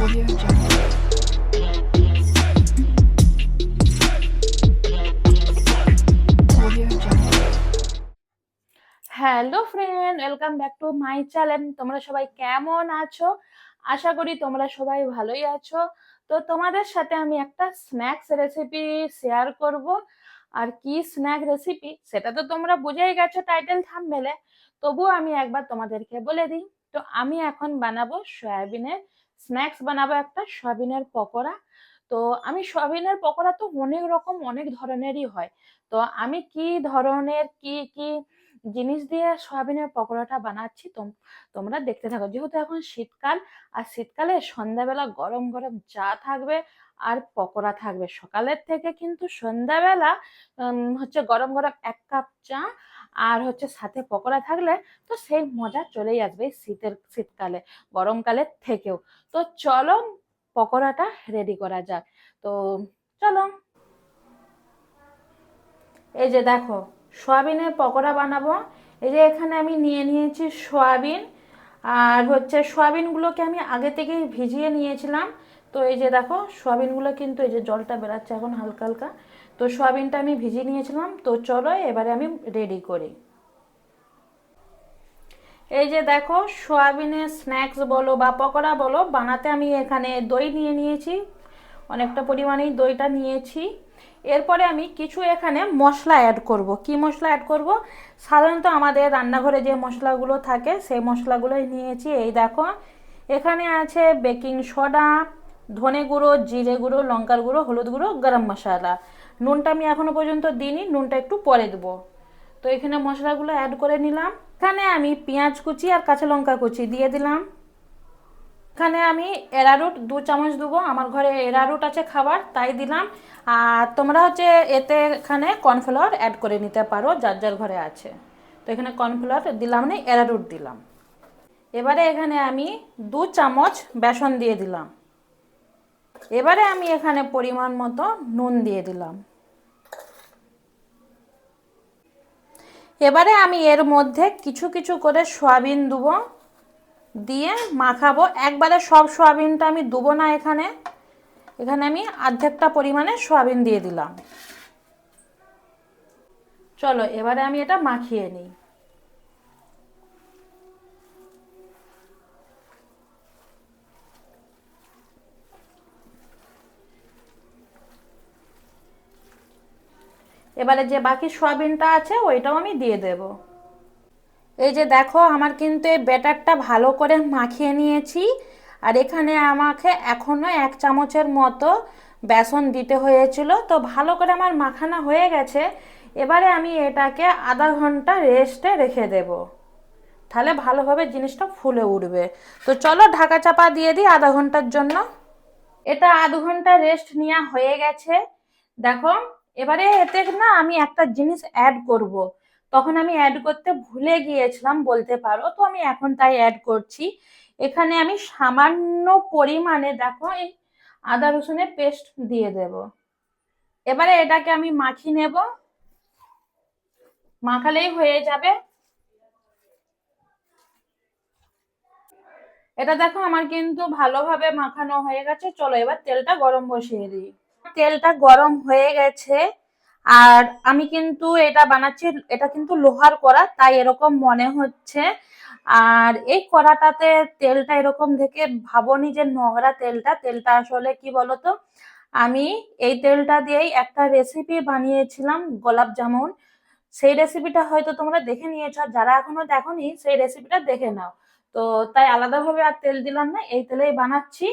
Audio Jungle. Audio Jungle. Hello friend, welcome back to my channel. তোমরা সবাই কেমন আছো? আশা করি তোমরা সবাই ভালোই আছো। তো তোমাদের সাথে আমি একটা স্ন্যাক্স রেসিপি শেয়ার করব। আর কি স্ন্যাক রেসিপি সেটা তো তোমরা বুঝেই গেছো টাইটেল থাম্বনেলে। তবুও আমি একবার তোমাদেরকে বলে দিই। তো আমি এখন বানাবো সয়াবিনের স্ন্যাক্স, বানাবো একটা সয়াবিনের পকোড়া। তো আমি সয়াবিনের পকোড়া তো অনেক রকম অনেক ধরনেরই হয়। তো আমি কি ধরনের কি কি জিনিস দিয়ে সয়াবিনের পকোড়াটা বানাচ্ছি তোমরা দেখতে থাকো। যেহেতু এখন শীতকাল, আর শীতকালে সন্ধ্যাবেলা গরম গরম চা থাকবে আর পকোড়া থাকবে। সকালের থেকে কিন্তু সন্ধ্যাবেলা হচ্ছে গরম গরম 1 কাপ চা আর হচ্ছে সাথে পকোড়া থাকলে তো সেই মজা চলেই আসবে এই শীতকালে, গরমকালের থেকেও। তো চলো পকোড়াটা রেডি করা যাক। তো চলো, এই যে দেখো সয়াবিনের পকোড়া বানাবো। এই যে এখানে আমি নিয়ে নিয়েছি সয়াবিন, আর হচ্ছে সয়াবিনগুলোকে আমি আগে থেকেই ভিজিয়ে নিয়েছিলাম। তো এই যে দেখো সয়াবিনগুলো কিন্তু এই যে জলটা বেরাচ্ছে এখন হালকা হালকা। তো সয়াবিনটা আমি ভিজিয়ে নিয়েছিলাম। তো চলো এবারে আমি রেডি করি। এই যে দেখো সয়াবিনের স্ন্যাক্স বলো বা পকোড়া বলো বানাতে আমি এখানে দই নিয়ে নিয়েছি, অনেকটা পরিমাণেই দইটা নিয়েছি। এরপরে আমি কিছু এখানে মশলা অ্যাড করব। কি মশলা অ্যাড করব? সাধারণত আমাদের রান্নাঘরে যে মশলাগুলো থাকে সেই মশলাগুলোই নিয়েছি। এই দেখো এখানে আছে বেকিং সোডা, ধনে গুঁড়ো, জিরে গুঁড়ো, লঙ্কার গুঁড়ো, হলুদ গুঁড়ো, গরম মশলা। নুনটা আমি এখনো পর্যন্ত দিইনি, নুনটা একটু পরে দেবো। তো এখানে মশলাগুলো অ্যাড করে নিলাম। এখানে আমি পেঁয়াজ কুচি আর কাঁচা লঙ্কা কুচি দিয়ে দিলাম। এখানে আমি এরারুট 2 চামচ দেবো, আমার ঘরে এরারুট আছে খাবার তাই দিলাম। আর তোমরা হচ্ছে এতে এখানে কর্নফ্লাওয়ার অ্যাড করে নিতে পারো যার যার ঘরে আছে। তো এখানে কর্নফ্লাওয়ার দিলাম না, এরারুট দিলাম। এবারে এখানে আমি 2 চামচ বেসন দিয়ে দিলাম। এবারে আমি এখানে পরিমাণ মতো নুন দিয়ে দিলাম। এবারে আমি এর মধ্যে কিছু কিছু করে সয়াবিন দেবো, দিয়ে মাখাবো। একবারে সব সয়াবিনটা আমি দেবো না, এখানে এখানে আমি অর্ধেকটা পরিমাণে সয়াবিন দিয়ে দিলাম। চলো এবারে আমি এটা মাখিয়ে নিই। এবারে যে বাকি সয়াবিনটা আছে ওইটাও আমি দিয়ে দেব। এই যে দেখো আমার কিন্তু এই ব্যাটারটা ভালো করে মাখিয়ে নিয়েছি। আর এখানে আমাকে এখনো 1 চামচের মতো বেসন দিতে হয়েছিল। তো ভালো করে আমার মাখানো হয়ে গেছে। এবারে আমি এটাকে আধা ঘন্টা রেস্টে রেখে দেব, তাহলে ভালোভাবে জিনিসটা ফুলে উঠবে। তো চলো ঢাকা চাপা দিয়ে দিই আধা ঘন্টার জন্য। এটা আধ ঘন্টা রেস্ট নেওয়া হয়ে গেছে। দেখো এবারে এতে না আমি একটা জিনিস অ্যাড করব, তখন আমি অ্যাড করতে ভুলে গিয়েছিলাম বলতে পারো। তো আমি এখন তাই অ্যাড করছি। এখানে আমি সামান্য পরিমাণে দেখো এই আদা রসুনের পেস্ট দিয়ে দেব। এবারে এটাকে আমি মাখিয়ে নেব, মাখালেই হয়ে যাবে। এটা দেখো আমার কিন্তু ভালোভাবে মাখানো হয়ে গেছে। চলো এবার তেলটা গরম বসিয়ে দিই। তেলটা গরম হয়ে গেছে। আর আমি কিন্তু এটা বানাচ্ছি, এটা কিন্তু লোহার কড়া তাই এরকম মনে হচ্ছে। আর এই কড়াটাতে তেলটা এরকম দেখে ভাবনি যে নোংরা তেলটা। তেলটা আসলে কি বলতো, আমি এই তেলটা দিয়েই একটা রেসিপি বানিয়েছিলাম গোলাপ জামুন। সেই রেসিপিটা হয়তো তোমরা দেখে নিয়েছো, আর যারা এখনো দেখোনি সেই রেসিপিটা দেখে নাও। তো তাই আলাদাভাবে আর তেল দিলাম না, এই তেলেই বানাচ্ছি।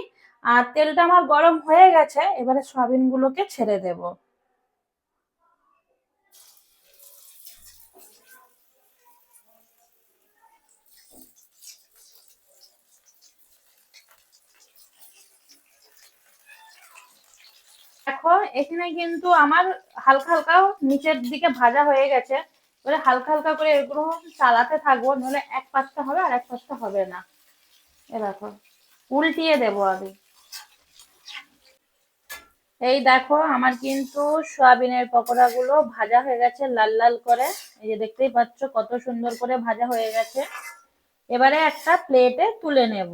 আর তেলটা আমার গরম হয়ে গেছে, এবারে সয়াবিন গুলোকে ছেড়ে দেব। দেখো এখানে কিন্তু আমার হালকা হালকা নিচের দিকে ভাজা হয়ে গেছে। এবারে হালকা হালকা করে এগুলো চালাতে থাকবো, নাহলে এক পাশটা হবে আর এক পাশটা হবে না। এ দেখো উল্টিয়ে দেবো আগে। এই দেখো আমার কিন্তু সয়াবিনের পকোড়া গুলো ভাজা হয়ে গেছে লাল লাল করে। এই যে দেখতেই পাচ্ছ কত সুন্দর করে ভাজা হয়ে গেছে। এবারে একটা প্লেটে তুলে নেব।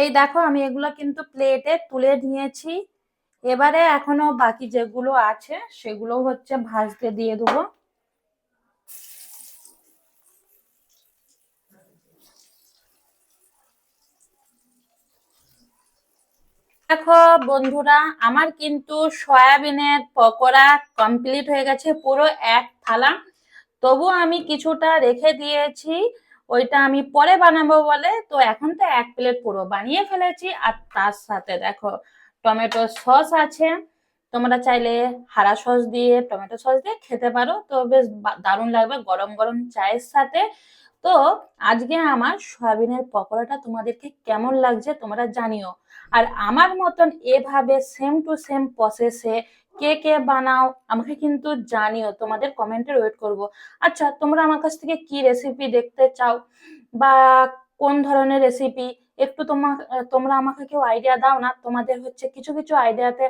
এই দেখো আমি এগুলো কিন্তু প্লেটে তুলে নিয়েছি। এবারে এখনো বাকি যেগুলো আছে সেগুলো হচ্ছে ভাজতে দিয়ে দেবো। দেখো বন্ধুরা, আমার কিন্তু সয়াবিনের পকোড়া কমপ্লিট হয়ে গেছে, পুরো এক থালা। তবু আমি কিছুটা রেখে দিয়েছি, ওইটা আমি পরে বানাবো বলে। তো এখন তো এক প্লেট পুরো বানিয়ে ফেলেছি। আর তার সাথে দেখো টমেটো সস আছে। তোমরা চাইলে হারা সস দিয়ে, টমেটো সস দিয়ে খেতে পারো, তো বেশ দারুণ লাগবে গরম গরম চায়ের সাথে। তো আজকে আমার সয়াবিনের পকোড়াটা তোমাদেরকে কেমন লাগছে তোমরা জানিও। আর আমার মতন এভাবে সেম টু সেম প্রসেসে কে কে বানাও আমাকে কিন্তু জানিও, তোমাদের কমেন্টের ওয়েট করব। আচ্ছা, তোমরা আমার কাছ থেকে কি রেসিপি দেখতে চাও বা কোন ধরনের রেসিপি, একটু তোমরা আমাকে কেউ আইডিয়া দাও না। তোমাদের হচ্ছে কিছু কিছু আইডিয়াতে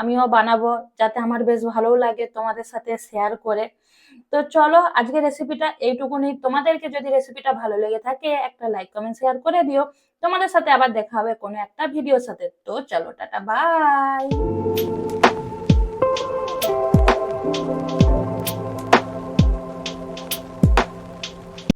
আমিও বানাবো, যাতে আমার বেশ ভালো লাগে তোমাদের সাথে শেয়ার করে। তো চলো আজকে রেসিপিটা এইটুকুনি। তোমাদেরকে যদি রেসিপিটা ভালো লেগে থাকে একটা লাইক কমেন্ট শেয়ার করে দিও। তোমাদের সাথে আবার দেখা হবে কোনো একটা ভিডিওর সাথে। তো চলো টাটা বাই।